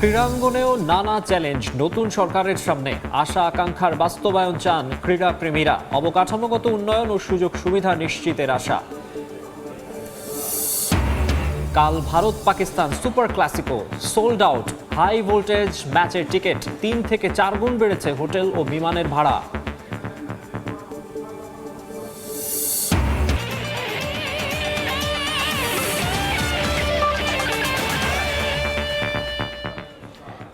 ক্রীড়াঙ্গনেও নানা চ্যালেঞ্জ নতুন সরকারের সামনে। আশা আকাঙ্ক্ষার বাস্তবায়ন চান ক্রীড়াপ্রেমীরা। অবকাঠামোগত উন্নয়ন ও সুযোগ সুবিধা নিশ্চিতের আশা। কাল Bharat Pakistan super classico sold out. High voltage ম্যাচের টিকিট 3 থেকে 4 গুণ বেড়েছে হোটেল ও বিমানের ভাড়া।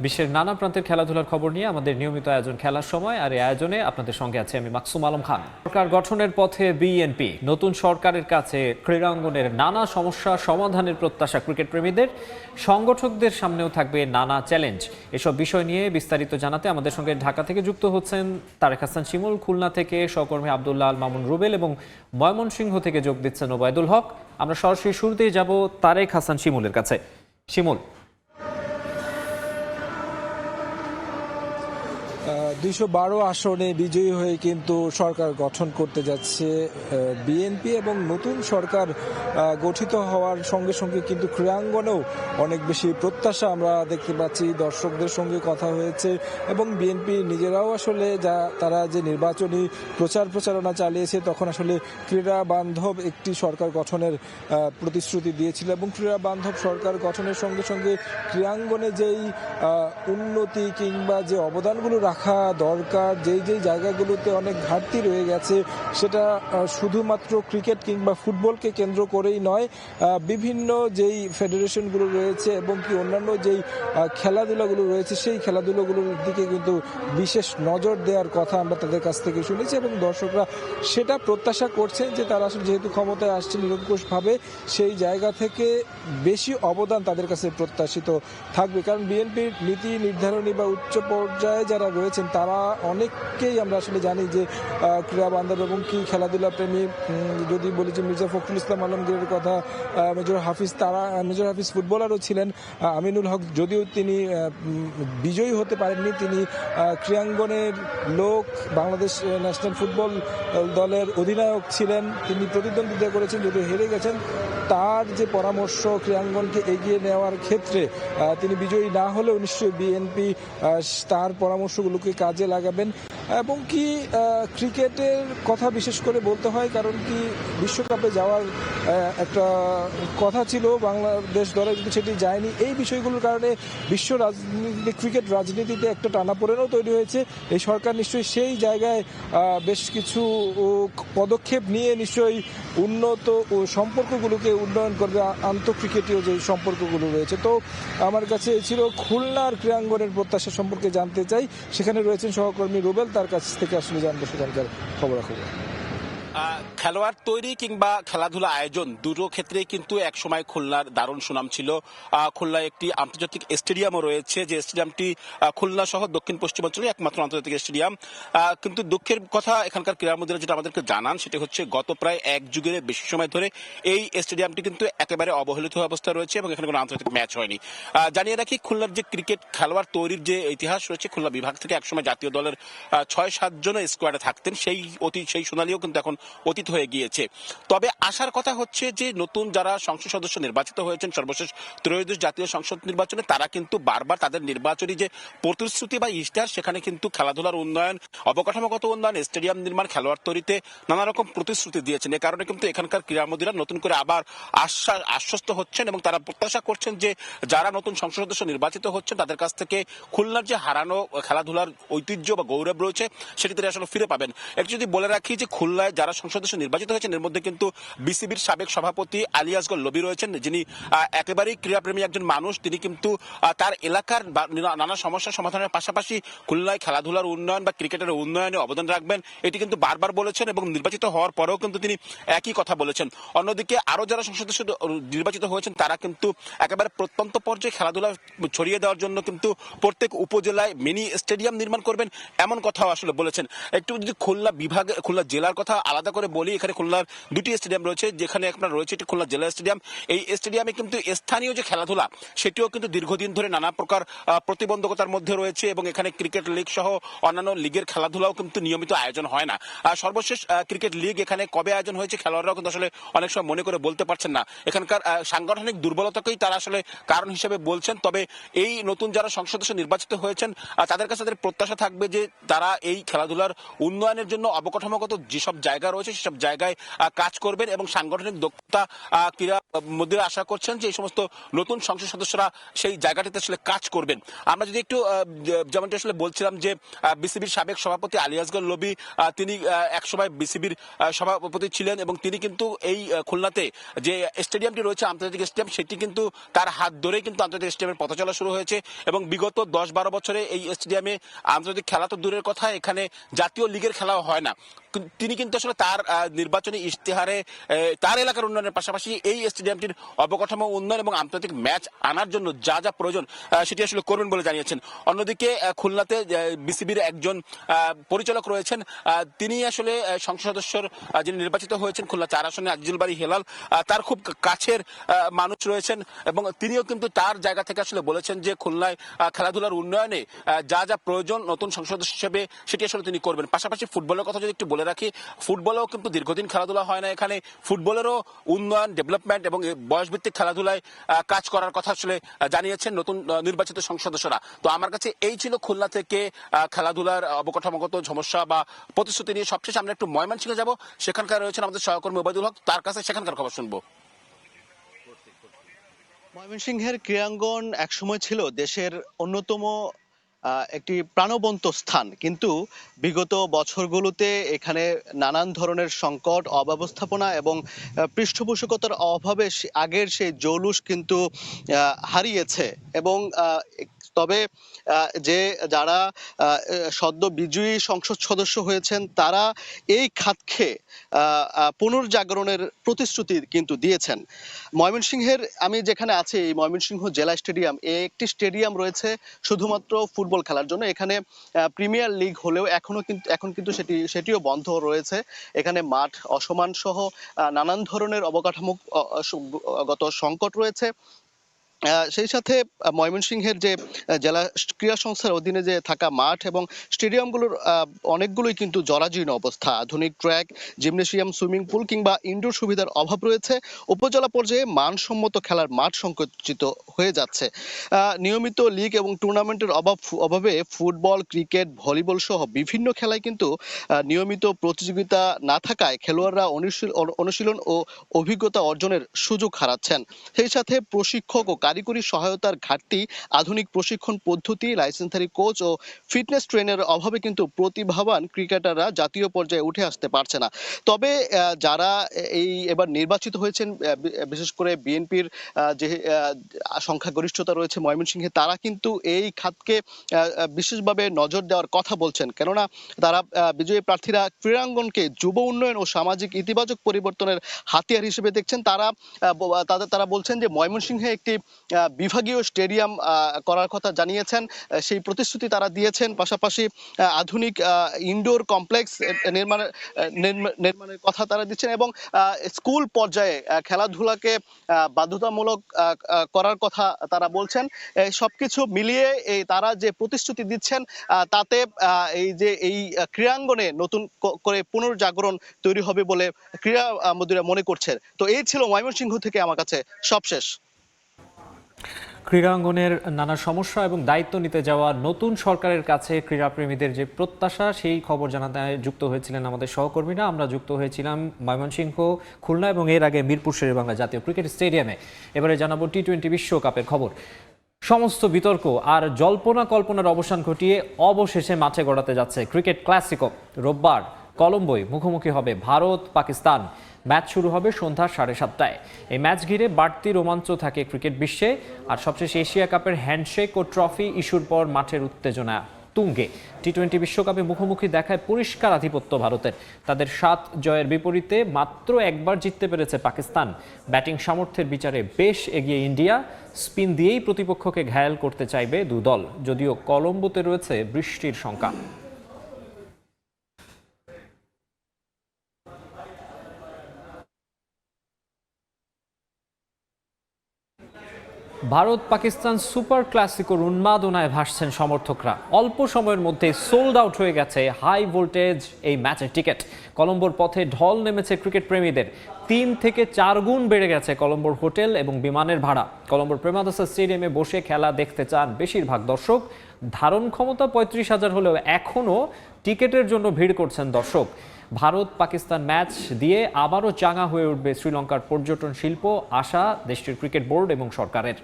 বিশ্বের নানা প্রান্তের খেলাধুলার খবর নিয়ে আমাদের নিয়মিত আয়োজন খেলার সময়, আর এই আয়োজনে আপনাদের সঙ্গে আছে আমি মাকসুম আলম খান। সরকার গঠনের পথে বিএনপি। নতুন সরকারের কাছে ক্রীড়াঙ্গনের নানা সমস্যা সমাধানের প্রত্যাশা ক্রিকেট প্রেমীদের। সংগঠকদের সামনেও থাকবে নানা চ্যালেঞ্জ। এসব বিষয় নিয়ে বিস্তারিত জানাতে আমাদের সঙ্গে ঢাকা থেকে যুক্ত হচ্ছেন তারেক হাসান শিমুল, খুলনা থেকে সহকর্মী আব্দুল্লাহ আল মামুন রুবেল এবং ময়মনসিংহ থেকে যোগ দিচ্ছেন ওবায়দুল হক। আমরা সরাসরি শুরুতেই যাব তারেক হাসান শিমুলের কাছে। শিমুল, 212 আসনে বিজয়ী হয়ে কিন্তু সরকার গঠন করতে যাচ্ছে বিএনপি, এবং নতুন সরকার গঠিত হওয়ার সঙ্গে সঙ্গে কিন্তু ক্রীড়াঙ্গনেও অনেক বেশি প্রত্যাশা আমরা দেখতে পাচ্ছি। দর্শকদের সঙ্গে কথা হয়েছে এবং বিএনপি নিজেরাও আসলে তারা যে নির্বাচনী প্রচারণা চালিয়েছে তখন আসলে ক্রীড়া বান্ধব একটি সরকার গঠনের প্রতিশ্রুতি দিয়েছিল, এবং ক্রীড়া বান্ধব সরকার গঠনের সঙ্গে সঙ্গে ক্রীড়াঙ্গনে যেই উন্নতি কিংবা যে অবদানগুলো রাখা দরকার, যেই জায়গাগুলোতে অনেক ঘাটতি রয়ে গেছে, সেটা শুধুমাত্র ক্রিকেট কিংবা ফুটবলকে কেন্দ্র করেই নয়, বিভিন্ন যেই ফেডারেশনগুলো রয়েছে এবং কি অন্যান্য যেই খেলাধুলাগুলো রয়েছে সেই খেলাধুলাগুলোর দিকে কিন্তু বিশেষ নজর দেওয়ার কথা আমরা তাদের কাছ থেকে শুনেছি, এবং দর্শকরা সেটা প্রত্যাশা করছেন যে তারা আসলে যেহেতু ক্ষমতায় আসছে নিরঙ্কুশভাবে সেই জায়গা থেকে বেশি অবদান তাদের কাছে প্রত্যাশিত থাকবে। কারণ বিএনপির নীতি নির্ধারণী বা উচ্চ পর্যায়ে যারা রয়েছেন তারা অনেককেই আমরা আসলে জানি যে ক্রীড়া বান্ধব এবং কি খেলাধুলা প্রেমী। যদি বলি যে মির্জা ফখরুল ইসলাম আলমগীরের কথা, মেজর হাফিজ ফুটবলারও ছিলেন। আমিনুল হক যদিও তিনি বিজয়ী হতে পারেননি, তিনি ক্রীড়াঙ্গনের লোক, বাংলাদেশ ন্যাশনাল ফুটবল দলের অধিনায়ক ছিলেন, তিনি প্রতিদ্বন্দ্বিতা করেছেন যদিও হেরে গেছেন। তার যে পরামর্শ ক্রীড়াঙ্গনকে এগিয়ে নেওয়ার ক্ষেত্রে তিনি বিজয়ী না হলেও নিশ্চয়ই বিএনপি তার পরামর্শগুলোকে কাজে লাগাবেন। এবং কি ক্রিকেটের কথা বিশেষ করে বলতে হয়, কারণ কি বিশ্বকাপে যাওয়ার একটা কথা ছিল বাংলাদেশ দলে, কিন্তু সেটি যায়নি। এই বিষয়গুলোর কারণে বিশ্ব রাজনীতি, ক্রিকেট রাজনীতিতে একটা টানাপোড়েনও তৈরি হয়েছে। এই সরকার নিশ্চয়ই সেই জায়গায় বেশ কিছু পদক্ষেপ নিয়ে নিশ্চয়ই উন্নত ও সম্পর্কগুলোকে উন্নয়ন করবে, আন্তঃক্রিকেটীয় যে সম্পর্কগুলো রয়েছে। তো আমার কাছে ছিল খুলনার ক্রীড়াঙ্গনের প্রত্যাশা সম্পর্কে জানতে চাই। সেখানে রয়েছেন সহকর্মী রুবেল, তার কাছ থেকে আসলে জানবো সেখানকার খবরাখবর। খেলোয়াড় তৈরি কিংবা খেলাধুলা আয়োজন দুটো ক্ষেত্রেই কিন্তু একসময় খুলনার দারুণ সুনাম ছিল। খুলনায় একটি আন্তর্জাতিক স্টেডিয়ামও রয়েছে, যে স্টেডিয়ামটি খুলনা সহ দক্ষিণ পশ্চিমাঞ্চলে একমাত্র আন্তর্জাতিক স্টেডিয়াম। কিন্তু দুঃখের কথা, এখানকার ক্রীড়ামন্ত্রীরা যেটা আমাদেরকে জানান সেটা হচ্ছে গত প্রায় এক যুগের বেশি সময় ধরে এই স্টেডিয়ামটি কিন্তু একেবারে অবহেলিত অবস্থা রয়েছে এবং এখানে কোনো আন্তর্জাতিক ম্যাচ হয়নি। জানিয়ে রাখি, খুলনার যে ক্রিকেট খেলোয়াড় তৈরির যে ইতিহাস রয়েছে, খুলনা বিভাগ থেকে একসময় জাতীয় দলের 6-7 জন স্কোয়াডে থাকতেন, সেই সোনালিও কিন্তু এখন অতীত হয়ে গিয়েছে। তবে আসার কথা হচ্ছে যে নতুন যারা সংসদ সদস্য নির্বাচিত হয়েছেন সর্বশেষ ত্রয়োদশ জাতীয় সংসদ নির্বাচনে, তারা কিন্তু বারবার তাদের নির্বাচনী যে প্রতিশ্রুতি বা ইশতেহার, সেখানে কিন্তু খেলাধুলার উন্নয়ন, অবকাঠামোগত উন্নয়ন, স্টেডিয়াম নির্মাণ, খেলোয়াড় তৈরিতে নানা রকম প্রতিশ্রুতি দিয়েছেন। এ কারণে কিন্তু এখানকার ক্রীড়ামন্ত্রীরা নতুন করে আবার আশ্বস্ত হচ্ছেন এবং তারা প্রত্যাশা করছেন যে যারা নতুন সংসদ সদস্য নির্বাচিত হচ্ছেন তাদের কাছ থেকে খুলনার যে হারানো খেলাধুলার ঐতিহ্য বা গৌরব রয়েছে সেটি তারা আসলে ফিরে পাবেন। একটু যদি বলে রাখি যে খুলনায় যারা সংসদ সদস্য নির্বাচিত হয়েছেন এর মধ্যে কিন্তু বিসিবির সাবেক সভাপতি আলী আসগর লবি রয়েছেন, যিনি একেবারেই ক্রীড়াপ্রেমী একজন মানুষ। তিনি কিন্তু তার এলাকার নানা সমস্যার সমাধানের পাশাপাশি খুলনায় খেলাধুলার উন্নয়ন বা ক্রিকেটের উন্নয়নে অবদান রাখবেন, এটি কিন্তু বারবার বলেছেন এবং নির্বাচিত হওয়ার পরেও কিন্তু তিনি একই কথা বলেছেন। অন্যদিকে আরো যারা সংসদ সদস্য নির্বাচিত হয়েছেন তারা কিন্তু একেবারে প্রত্যন্ত পর্যায়ে খেলাধুলা ছড়িয়ে দেওয়ার জন্য কিন্তু প্রত্যেক উপজেলায় মিনি স্টেডিয়াম নির্মাণ করবেন, এমন কথাও আসলে বলেছেন। একটু যদি খুলনা জেলার কথা আলাদা আলাদা করে বলি, এখানে খুলনার দুটি স্টেডিয়াম রয়েছে, যেখানে আপনার রয়েছে একটি খুলনা জেলা স্টেডিয়াম। এই স্টেডিয়ামে কিন্তু স্থানীয় যে খেলাধুলা সেটিও কিন্তু দীর্ঘদিন ধরে নানা প্রকার প্রতিবন্ধকতার মধ্যে রয়েছে, এবং এখানে ক্রিকেট লিগ সহ অন্যান্য লিগের খেলাধুলাও কিন্তু নিয়মিত আয়োজন হয় না। সর্বশেষ ক্রিকেট লিগ এখানে কবে আয়োজন হয়েছে খেলোয়াড়রাও কিন্তু আসলে অনেক সময় মনে করে বলতে পারছেন না। এখানকার সাংগঠনিক দুর্বলতাকেই তারা আসলে কারণ হিসেবে বলছেন। তবে এই নতুন যারা সংসদ সদস্য নির্বাচিত হয়েছেন তাদের কাছে তাদের প্রত্যাশা থাকবে যে তারা এই খেলাধুলার উন্নয়নের জন্য অবকাঠামোগত যেসব জায়গা রয়েছে সেসব জায়গায় কাজ করবেন, এবং সাংগঠনিক দক্ষতা ক্রীড়া মন্ত্রীরা আশা করছেন যে এই সমস্ত নতুন সংসদ সদস্যরা সেই জায়গাটিতে আসলে কাজ করবেন। আমরা যদি একটু যেমনটি আসলে বলছিলাম যে বিসিবির সাবেক সভাপতি আলী আসগর লবি, তিনি একসময় বিসিবির সভাপতি ছিলেন, এবং তিনি কিন্তু এই খুলনাতে যে স্টেডিয়ামটি রয়েছে আন্তর্জাতিক স্টেডিয়াম, সেটি কিন্তু তার হাত ধরেই কিন্তু আন্তর্জাতিক স্টেডিয়ামের পথ চলা শুরু হয়েছে, এবং বিগত 10-12 বছরে এই স্টেডিয়ামে আন্তর্জাতিক খেলা তো দূরের কথা, এখানে জাতীয় লিগের খেলাও হয় না। তিনি কিন্তু আসলে তার নির্বাচনী ইশতেহারে তার এলাকার উন্নয়নের পাশাপাশি এই স্টেডিয়ামটির অবকাঠামো উন্নয়ন এবং আন্তর্জাতিক ম্যাচ আনার জন্য যা যা প্রয়োজন সেটি আসলে করবেন বলে জানিয়েছেন। অন্যদিকে খুলনাতে বিসিবির একজন পরিচালক রয়েছেন, তিনি আসলে সংসদ সদস্যর যিনি নির্বাচিত হয়েছেন খুলনা 4 আসনে আজিজুল বারী হেলাল, তার খুব কাছের মানুষ রয়েছেন, এবং তিনিও কিন্তু তার জায়গা থেকে আসলে বলেছেন যে খুলনায় খেলাধুলার উন্নয়নে যা যা প্রয়োজন নতুন সংসদ সদস্য হিসেবে সেটি আসলে তিনি করবেন। পাশাপাশি ফুটবলের কথা যদি একটু বলে রাখি, ফুটবলেও কিন্তু দীর্ঘদিন খেলাধুলা হয় না, এখানে ফুটবলেরও উন্নয়ন ডেভেলপমেন্ট এবং বয়সভিত্তিক খেলাধুলায় কাজ করার কথা আসলে জানিয়েছেন নতুন নির্বাচিত সংসদ সদস্যরা। তো আমার কাছে এই ছিল খুলনা থেকে খেলাধুলার অবকাঠামোগত সমস্যা বা প্রতিশ্রুতি নিয়ে। সবশেষে আমরা একটু ময়মনসিংহে যাব, সেখানকার রয়েছেন আমাদের সহকর্মী ওবায়দুল হক, তার কাছে সেখানকার খবর শুনবো। ময়মনসিংহের ক্রীড়াঙ্গন একসময় ছিল দেশের অন্যতম একটি প্রাণবন্ত স্থান, কিন্তু বিগত বছরগুলোতে এখানে নানান ধরনের সংকট, অব্যবস্থাপনা এবং পৃষ্ঠপোষকতার অভাবে আগের সেই জৌলুস কিন্তু হারিয়েছে। এবং তবে যে যারা সদ্য বিজয়ী সংসদ সদস্য হয়েছেন তারা এই খাতকে পুনর্জাগরণের প্রতিশ্রুতি কিন্তু দিয়েছেন। ময়মনসিংহের আমি যেখানে আছি, এই ময়মনসিংহ জেলা স্টেডিয়াম, একটি স্টেডিয়াম রয়েছে শুধুমাত্র ফুটবল খেলার জন্য। এখানে প্রিমিয়ার লিগ হলেও এখন কিন্তু সেটিও বন্ধ রয়েছে। এখানে মাঠ অসমান সহ নানান ধরনের অবকাঠামোগত সংকট রয়েছে। সেই সাথে ময়মনসিংহের যে জেলা ক্রীড়া সংস্থার অধীনে যে থাকা মাঠ এবং স্টেডিয়ামগুলোর অনেকগুলোই কিন্তু জরাজীর্ণ অবস্থা। আধুনিক ট্র্যাক, জিমনেশিয়াম, সুইমিং পুল কিংবা ইনডোর সুবিধার অভাব রয়েছে। উপজেলা পর্যায়ে মানসম্মত খেলার মাঠ সংকুচিত হয়ে যাচ্ছে। নিয়মিত লিগ এবং টুর্নামেন্টের অভাবে ফুটবল, ক্রিকেট, ভলিবল সহ বিভিন্ন খেলায় কিন্তু নিয়মিত প্রতিযোগিতা না থাকায় খেলোয়াড়রা অনুশীলন ও অভিজ্ঞতা অর্জনের সুযোগ হারাচ্ছেন। সেই সাথে প্রশিক্ষক ও কারিগরি সহায়তার ঘাটতি, আধুনিক প্রশিক্ষণ পদ্ধতি, লাইসেন্সধারী কোচ ও ফিটনেস ট্রেনের অভাবে কিন্তু প্রতিভাবান ক্রিকেটাররা জাতীয় পর্যায়ে উঠে আসতে পারছে না। তবে যারা এবার নির্বাচিত হয়েছেন, বিশেষ করে বিএনপির যে সংখ্যাগরিষ্ঠতা রয়েছে ময়মনসিংহে, তারা কিন্তু এই খাতকে বিশেষভাবে নজর দেওয়ার কথা বলছেন। কেননা তারা বিজয়ী প্রার্থীরা ক্রীড়াঙ্গনকে যুব উন্নয়ন ও সামাজিক ইতিবাচক পরিবর্তনের হাতিয়ার হিসেবে দেখছেন। তারা বলছেন যে ময়মনসিংহে একটি বিভাগীয় স্টেডিয়াম করার কথা জানিয়েছেন, সেই প্রতিশ্রুতি তারা দিয়েছেন। পাশাপাশি আধুনিক ইনডোর কমপ্লেক্স নির্মাণের কথা তারা দিচ্ছেন, এবং স্কুল পর্যায়ে খেলাধুলাকে বাধ্যতামূলক করার কথা তারা বলছেন। সবকিছু মিলিয়ে তারা যে প্রতিশ্রুতি দিচ্ছেন তাতে এই ক্রীড়াঙ্গনে নতুন করে পুনর্জাগরণ তৈরি হবে বলে ক্রীড়া মন্ত্রীরা মনে করছেন। তো এই ছিল ময়মনসিংহ থেকে আমার কাছে সবশেষ। ক্রীড়াঙ্গনের নানা সমস্যা এবং দায়িত্ব নিতে যাওয়া নতুন সরকারের কাছে ক্রীড়াপ্রেমীদের যে প্রত্যাশা, সেই খবর জানাতে যুক্ত হয়েছিলেন আমাদের সহকর্মীরা। আমরা যুক্ত হয়েছিলাম ময়মনসিংহ, খুলনা এবং এর আগে মিরপুর শেরেবাংলা জাতীয় ক্রিকেট স্টেডিয়ামে। এবারে জানাবো টি-20 বিশ্বকাপের খবর। সমস্ত বিতর্ক আর জল্পনা কল্পনার অবসান ঘটিয়ে অবশেষে মাঠে গড়াতে যাচ্ছে ক্রিকেট ক্লাসিকো। রোববার কলম্বোয় মুখোমুখি হবে ভারত পাকিস্তান। ম্যাচ শুরু হবে সন্ধ্যা 7:30টায়। এই ম্যাচ ঘিরে বাড়তি রোমাঞ্চ থাকে ক্রিকেট বিশ্বে। আর সবশেষে এশিয়া কাপের হ্যান্ডশেক ও ট্রফি ইস্যুর পর মাঠের উত্তেজনা তুঙ্গে। টি-20 বিশ্বকাপে মুখোমুখি দেখায় পরিষ্কার আধিপত্য ভারতের। তাদের 7 জয়ের বিপরীতে মাত্র একবার জিততে পেরেছে পাকিস্তান। ব্যাটিং সামর্থ্যের বিচারে বেশ এগিয়ে ইন্ডিয়া। স্পিন দিয়েই প্রতিপক্ষকে ঘায়েল করতে চাইবে দু দল, যদিও কলম্বোতে রয়েছে বৃষ্টির শঙ্কা। ভারত পাকিস্তান সুপার ক্লাসিকোর উন্মাদনায় ভাসছেন সমর্থকরা। অল্প সময়ের মধ্যে সোল্ড আউট হয়ে গেছে হাই ভোল্টেজ এই ম্যাচের টিকিট। কলম্বোর পথে ঢল নেমেছে ক্রিকেট প্রেমীদের। 3 থেকে 4 গুণ বেড়ে গেছে কলম্বোর হোটেল এবং বিমানের ভাড়া। কলম্বোর প্রেমাদাসা স্টেডিয়ামে বসে খেলা দেখতে চান বেশিরভাগ দর্শক। ধারণ ক্ষমতা 35,000 হলেও এখনও টিকিটের জন্য ভিড় করছেন দর্শক। ভারত পাকিস্তান ম্যাচ দিয়ে আবারও চাঙা হয়ে উঠবে শ্রীলঙ্কার পর্যটন শিল্প, আশা দেশটির ক্রিকেট বোর্ড এবং সরকারের।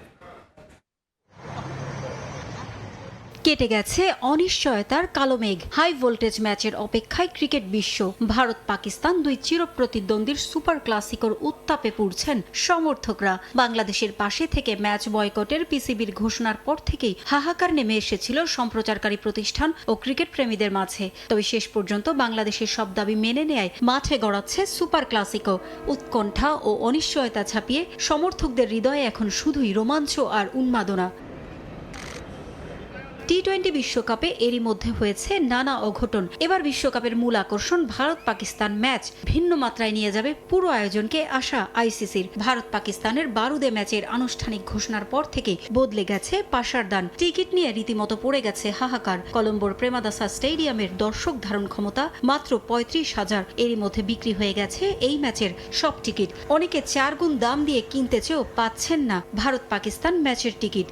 কেটে গেছে অনিশ্চয়তার কালো মেঘ। হাই ভোল্টেজ ম্যাচের অপেক্ষায় ক্রিকেট বিশ্ব। ভারত পাকিস্তান দুই চিরপ্রতিদ্বন্দ্বীর সুপার ক্লাসিকোর উত্তাপে পুড়ছেন সমর্থকরা। বাংলাদেশের পাশে থেকে ম্যাচ বয়কটের পিসিবির ঘোষণার পর থেকেই হাহাকার নেমে এসেছিল সম্প্রচারকারী প্রতিষ্ঠান ও ক্রিকেট প্রেমীদের মাঝে। তবে শেষ পর্যন্ত বাংলাদেশের সব দাবি মেনে নেয় মাঠে গড়াচ্ছে সুপার ক্লাসিকো। উৎকণ্ঠা ও অনিশ্চয়তা ছাপিয়ে সমর্থকদের হৃদয়ে এখন শুধুই রোমাঞ্চ আর উন্মাদনা। টি-20 বিশ্বকাপে এরই মধ্যে হয়েছে নানা অঘটন। এবার বিশ্বকাপের মূল আকর্ষণ ভারত পাকিস্তান ম্যাচ। ভিন্ন মাত্রায় নিয়ে যাবে পুরো আয়োজনকে আশা আইসিসির। ভারত পাকিস্তানের বারুদে ম্যাচের আনুষ্ঠানিক ঘোষণার পর থেকেই বদলে গেছে পাশার দান। টিকিট নিয়ে রীতিমতো পড়ে গেছে হাহাকার। কলম্বোর প্রেমাদাসা স্টেডিয়ামের দর্শক ধারণ ক্ষমতা মাত্র 35,000। এরই মধ্যে বিক্রি হয়ে গেছে এই ম্যাচের সব টিকিট। অনেকে 4 গুণ দাম দিয়ে কিনতে চেয়েও পাচ্ছেন না ভারত পাকিস্তান ম্যাচের টিকিট।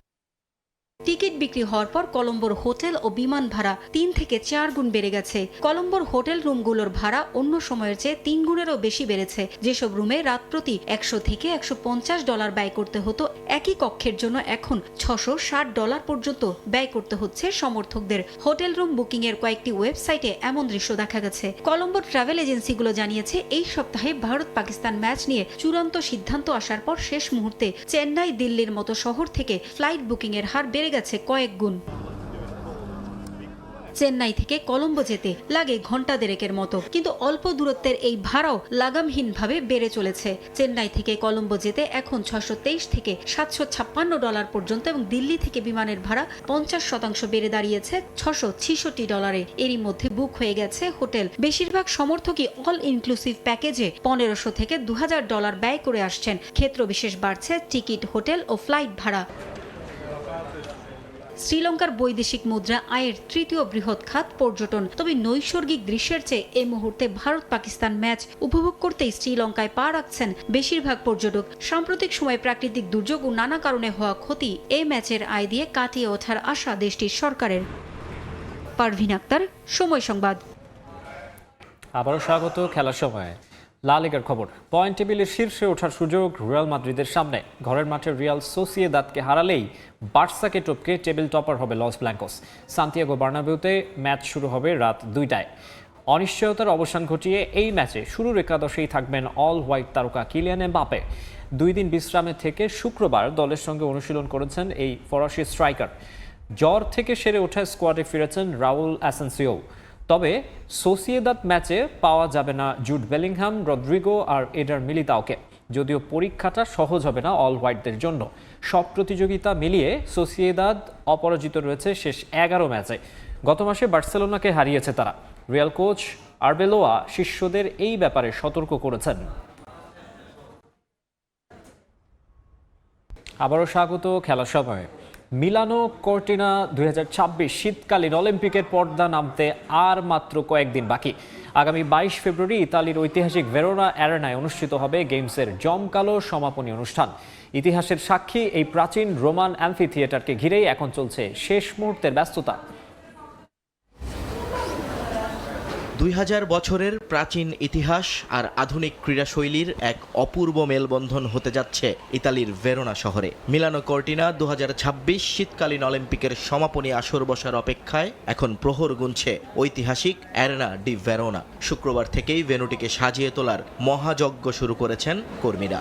টিকিট বিক্রি হওয়ার পর কলম্বোর হোটেল ও বিমান ভাড়া 3 থেকে 4 গুণ বেড়ে গেছে। কলম্বোর হোটেল রুমগুলোর ভাড়া অন্য সময়ের চেয়ে 3 গুণেরও বেশি বেড়েছে। যেসব রুমে রাত প্রতি $100 থেকে $150 ব্যয় করতে হতো, একই কক্ষের জন্য এখন $660 পর্যন্ত ব্যয় করতে হচ্ছে সমর্থকদের। হোটেল রুম বুকিং এর কয়েকটি ওয়েবসাইটে এমন দৃশ্য দেখা গেছে। কলম্বোর ট্রাভেল এজেন্সিগুলো জানিয়েছে, এই সপ্তাহে ভারত পাকিস্তান ম্যাচ নিয়ে চূড়ান্ত সিদ্ধান্ত আসার পর শেষ মুহূর্তে চেন্নাই, দিল্লির মতো শহর থেকে ফ্লাইট বুকিং এর হার বেড়ে গেছে কয়েক গুণ। চেন্নাই থেকে কলম্বো যেতে লাগে ঘন্টা দেড়েকের মতো, কিন্তু অল্প দূরত্বের এই ভাড়াও লাগামহীনভাবে বেড়ে চলেছে। চেন্নাই থেকে কলম্বো যেতে এখন $623 থেকে $756 পর্যন্ত এবং দিল্লি থেকে বিমানের ভাড়া 50% বেড়ে দাঁড়িয়েছে $666। এরই মধ্যে বুক হয়ে গেছে হোটেল। বেশিরভাগ সমর্থকই অল ইনক্লুসিভ প্যাকেজে $1,500 থেকে $2,000 ব্যয় করে আসছেন। ক্ষেত্র বিশেষ বাড়ছে টিকিট, হোটেল ও ফ্লাইট ভাড়া। শ্রীলঙ্কার বৈদেশিক মুদ্রা আয়ের তৃতীয় বৃহৎ খাত পর্যটন। তবে নৈসর্গিক দৃশ্যের চেয়ে এই মুহূর্তে ভারত পাকিস্তান ম্যাচ উপভোগ করতেই শ্রীলঙ্কায় পা রাখছেন বেশিরভাগ পর্যটক। সাম্প্রতিক সময়ে প্রাকৃতিক দুর্যোগ ও নানা কারণে হওয়া ক্ষতি এই ম্যাচের আয় দিয়ে কাটিয়ে ওঠার আশা দেশটির সরকারের। পারভিন আক্তার, সময় সংবাদ। আবারও স্বাগত খেলার সময়। লা লিগার খবর। পয়েন্ট টেবিলের শীর্ষে ওঠার সুযোগ রিয়াল মাদ্রিদের সামনে। ঘরের মাঠে রিয়াল সোসিয়েদাদকে হারালেই বার্সাকে টপকে টেবিল টপার হবে লস ব্ল্যাঙ্কোস। সান্তিয়াগো বার্নাবেউতে ম্যাচ শুরু হবে রাত 2টায়। অনিশ্চয়তার অবসান ঘটিয়ে এই ম্যাচে শুরুর একাদশেই থাকবেন অল হোয়াইট তারকা কিলিয়ান এমবাপে। 2 দিন বিশ্রামে থেকে শুক্রবার দলের সঙ্গে অনুশীলন করেছেন এই ফরাসি স্ট্রাইকার। জ্বর থেকে সেরে ওঠা স্কোয়াডে ফিরেছেন রাউল অ্যাসেন্সিও। তবে সোসিয়েদাদ ম্যাচে পাওয়া যাবে না জুড বেলিংহাম, রদ্রিগো আর এডার মিলিতাওকে। যদিও পরীক্ষাটা সহজ হবে না অল হোয়াইটদের জন্য। সব প্রতিযোগিতা মিলিয়ে সোসিয়েদাদ অপরাজিত রয়েছে শেষ 11 ম্যাচে। গত মাসে বার্সেলোনাকে হারিয়েছে তারা। রিয়াল কোচ আরবেলোয়া শিষ্যদের এই ব্যাপারে সতর্ক করেছেন। আবারও স্বাগত খেলার সময়। মিলানো কর্টিনা 2026 শীতকালীন অলিম্পিকের পর্দা নামতে আর মাত্র কয়েকদিন বাকি। আগামী 22 ফেব্রুয়ারি ইতালির ঐতিহাসিক ভেরোনা অ্যারেনায় অনুষ্ঠিত হবে গেমসের জমকালো সমাপনী অনুষ্ঠান। ইতিহাসের সাক্ষী এই প্রাচীন রোমান অ্যাম্ফি থিয়েটারকে ঘিরেই এখন চলছে শেষ মুহূর্তের ব্যস্ততা। 2000 বছরের প্রাচীন ইতিহাস আর আধুনিক ক্রীড়াশৈলীর এক অপূর্ব মেলবন্ধন হতে যাচ্ছে ইতালির ভেরোনা শহরে। মিলানো কর্টিনা 2026 শীতকালীন অলিম্পিকের সমাপনী আসর বসার অপেক্ষায় এখন প্রহর গুনছে ঐতিহাসিক অ্যারেনা ডি ভেরোনা। শুক্রবার থেকেই ভেন্যুটিকে সাজিয়ে তোলার মহাযজ্ঞ শুরু করেছেন কর্মীরা।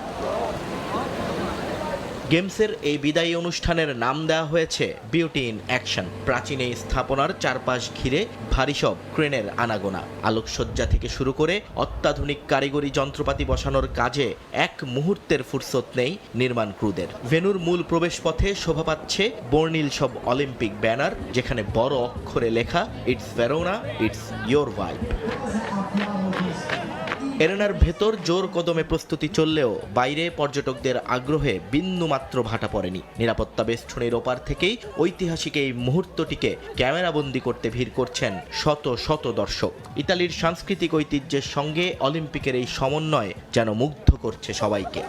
গেমসের এই বিদায়ী অনুষ্ঠানের নাম দেওয়া হয়েছে বিউটি ইন অ্যাকশন। প্রাচীন এই স্থাপনার চারপাশ ঘিরে ভারী সব ক্রেনের আনাগোনা। আলোকসজ্জা থেকে শুরু করে অত্যাধুনিক কারিগরি যন্ত্রপাতি বসানোর কাজে এক মুহূর্তের ফুরসত নেই নির্মাণ ক্রুদের। ভেন্যুর মূল প্রবেশপথে শোভা পাচ্ছে বর্ণিল সব অলিম্পিক ব্যানার, যেখানে বড় অক্ষরে লেখা it's Verona, it's your vibe. এরেনার ভেতর জোর কদমে প্রস্তুতি চললেও বাইরে পর্যটকদের আগ্রহে বিন্দুমাত্র ভাটা পড়েনি। নিরাপত্তা বেষ্টনীর ওপার থেকেই ঐতিহাসিক এই মুহূর্তটিকে ক্যামেরাবন্দি করতে ভিড় করছেন শত শত দর্শক। ইতালির সাংস্কৃতিক ঐতিহ্যের সঙ্গে অলিম্পিকের এই সমন্বয় যেন মুগ্ধ করছে সবাইকে।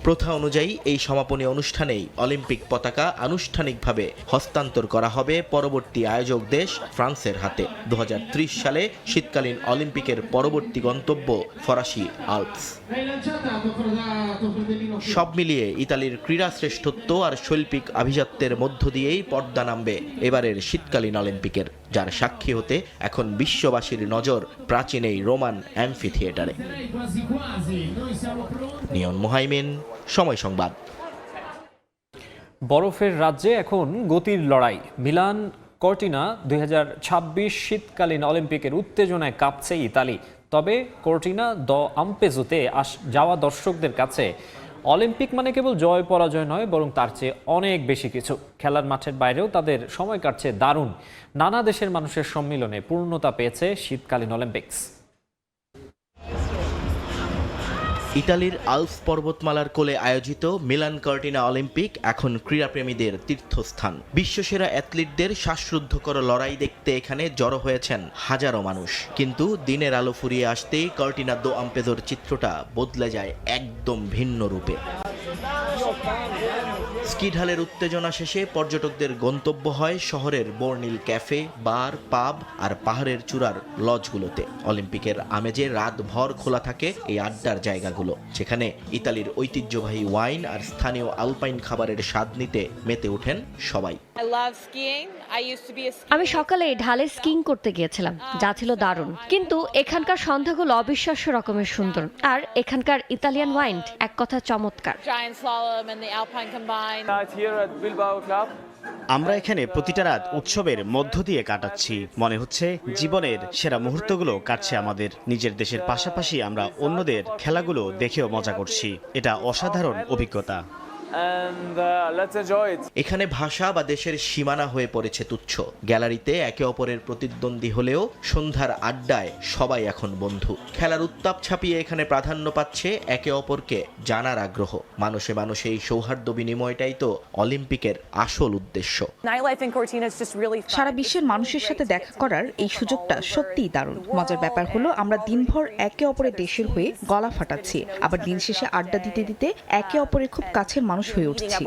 প্রথা অনুযায়ী এই সমাপনী অনুষ্ঠানেই অলিম্পিক পতাকা আনুষ্ঠানিকভাবে হস্তান্তর করা হবে পরবর্তী আয়োজক দেশ ফ্রান্সের হাতে। 2030 সালে শীতকালীন অলিম্পিকের পরবর্তী গন্তব্য ফরাসি আল্পস। সব মিলিয়ে ইতালির ক্রীড়া শ্রেষ্ঠত্ব আর শৈল্পিক আভিজাত্যের মধ্য দিয়েই পর্দা নামবে এবারের শীতকালীন অলিম্পিকের, যার সাক্ষী হতে এখন বিশ্ববাসীর নজর প্রাচীন এই রোমান অ্যাম্ফি থিয়েটারে। নিয়ন মুহাইমিন, সময় সংবাদ। বরফের রাজ্যে এখন গতির লড়াই। মিলান কর্টিনা 2026 শীতকালীন অলিম্পিকের উত্তেজনায় কাঁপছে ইতালি। তবে কর্টিনা দ আম্পেজোতে যাওয়া দর্শকদের কাছে অলিম্পিক মানে কেবল জয় পরাজয় নয়, বরং তার চেয়ে অনেক বেশি কিছু। খেলার মাঠের বাইরেও তাদের সময় কাটছে দারুণ। নানা দেশের মানুষের সম্মিলনে পূর্ণতা পেয়েছে শীতকালীন অলিম্পিক্স। ইতালির আল্পস পর্বতমালার কোলে আয়োজিত মিলান কর্টিনা অলিম্পিক এখন ক্রীড়াপ্রেমীদের তীর্থস্থান। বিশ্বসেরা অ্যাথলিটদের শ্বাসরুদ্ধকর লড়াই দেখতে এখানে জড়ো হয়েছেন হাজারো মানুষ। কিন্তু দিনের আলো ফুরিয়ে আসতেই কর্টিনা দো আম্পেজোর চিত্রটা বদলে যায় একদম ভিন্ন রূপে। স্কিঢালের উত্তেজনা শেষে পর্যটকদের গন্তব্য হয় শহরের বর্ণিল ক্যাফে, বার, পাব আর পাহাড়ের চূড়ার লজগুলোতে। অলিম্পিকের আমেজে রাতভর খোলা থাকে এই আড্ডার জায়গাগুলো, যেখানে ইতালির ঐতিহ্যবাহী ওয়াইন আর স্থানীয় আলপাইন খাবারের স্বাদ নিতে মেতে ওঠেন সবাই। আমি সকালে ঢালে স্কিং করতে গিয়েছিলাম, যা ছিল দারুণ। কিন্তু এখানকার সন্ধ্যাগুলো অবিশ্বাস্য রকমের সুন্দর, আর এখানকার ইতালিয়ান ওয়াইন এক কথা চমৎকার। আমরা এখানে প্রতিটা রাত উৎসবের মধ্য দিয়ে কাটাচ্ছি। মনে হচ্ছে জীবনের সেরা মুহূর্তগুলো কাটছে আমাদের। নিজের দেশের পাশাপাশি আমরা অন্যদের খেলাগুলো দেখেও মজা করছি। এটা অসাধারণ অভিজ্ঞতা। এখানে ভাষা বা দেশের সীমানা হয়ে পড়েছে তুচ্ছ। গ্যালারিতে একে অপরের প্রতিদ্বন্দ্বী হলেও সন্ধ্যার আড্ডায় সবাই এখন বন্ধু। খেলার উত্তাপ ছাপিয়ে এখানে প্রাধান্য পাচ্ছে একে অপরকে জানার আগ্রহ। মানুষে মানুষে এই সৌহার্দ্য বিনিময়টাই তো অলিম্পিকের আসল উদ্দেশ্য। সারা বিশ্বের মানুষের সাথে দেখা করার এই সুযোগটা সত্যিই দারুণ। মজার ব্যাপার হলো আমরা দিনভর একে অপরের দেশের হয়ে গলা ফাটাচ্ছি, আবার দিন শেষে আড্ডা দিতে দিতে একে অপরের খুব কাছের মানুষ হয়ে উঠছি।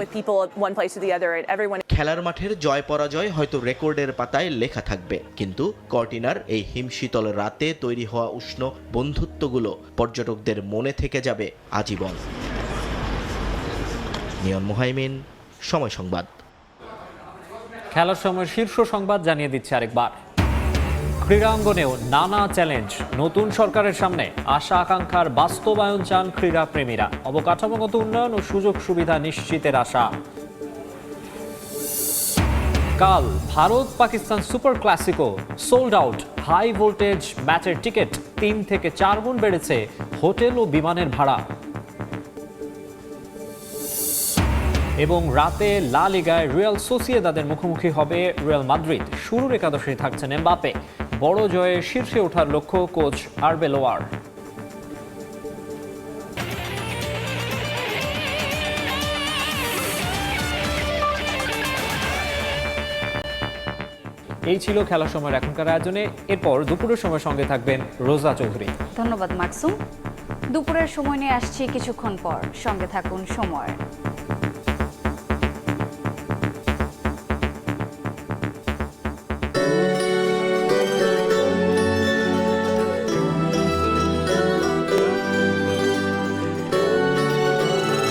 খেলার মাঠের জয় পরাজয় হয়তো রেকর্ডের পাতায় লেখা থাকবে, কিন্তু কর্টিনার এই হিমশীতল রাতে তৈরি হওয়া উষ্ণ বন্ধুত্বগুলো পর্যটকদের মনে থেকে যাবে আজীবন। নিয়ন মুহাইমিন, সময় সংবাদ। খেলার সময় শীর্ষ সংবাদ জানিয়ে দিচ্ছে আরেকবার। ক্রীড়াঙ্গনেও নানা চ্যালেঞ্জ। নতুন সরকারের সামনে আশা আকাঙ্ক্ষার বাস্তবায়ন চান ক্রীড়া প্রেমীরা। অবকাঠামোগত উন্নয়ন ও সুযোগ সুবিধা নিশ্চিতের আশা। কাল Bharat Pakistan super classico sold out. High voltage ম্যাচের টিকিট 3 থেকে 4 গুণ বেড়েছে হোটেল ও বিমানের ভাড়া। এবং রাতে লা লিগায় রিয়াল সোসিয়েদাদের মুখোমুখি হবে রিয়াল মাদ্রিদ। শুরুর একাদশে থাকছেন এমবাপে। বড় জয়ে শীর্ষে ওঠার লক্ষ্য কোচ আরবেলোয়ার। এই ছিল খেলার সময়ের এখনকার আয়োজনে। এরপর দুপুরের সময় সঙ্গে থাকবেন রোজা চৌধুরী। ধন্যবাদ মাকসুম। দুপুরের সময় নিয়ে আসছি কিছুক্ষণ পর, সঙ্গে থাকুন সময়।